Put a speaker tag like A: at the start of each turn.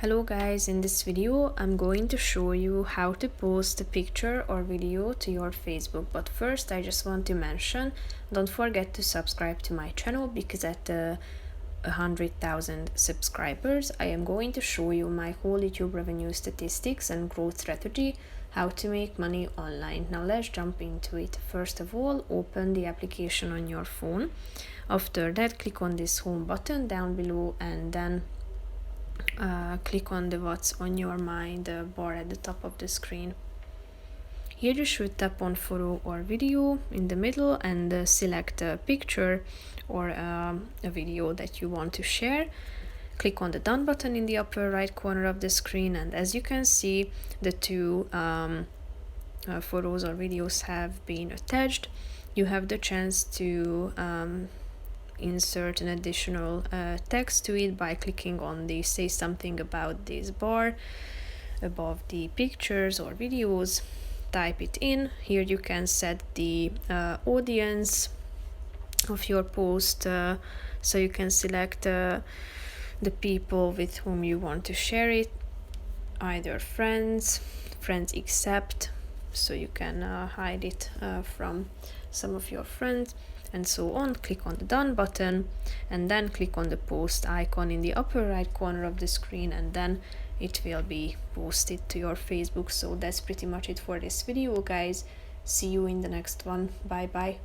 A: Hello guys, in this video I'm going to show you how to post a picture or video to your Facebook. But first I just want to mention, don't forget to subscribe to my channel because at 100,000 subscribers I am going to show you my whole YouTube revenue statistics and growth strategy, how to make money online. Now let's jump into it. First of all, open the application on your phone. After that, click on this home button down below and then click on the what's on your mind bar at the top of the screen. Here you should tap on photo or video in the middle and select a picture or a video that you want to share. Click on the done button in the upper right corner of the screen, and as you can see, the two photos or videos have been attached. You have the chance to insert an additional text to it by clicking on the say something about this bar above the pictures or videos. Type it in. Here you can set the audience of your post, so you can select the people with whom you want to share it, either friends accept, so you can hide it from some of your friends, and so on. Click on the done button and then click on the post icon in the upper right corner of the screen, and then it will be posted to your Facebook. So that's pretty much it for this video, guys. See you in the next one. Bye bye.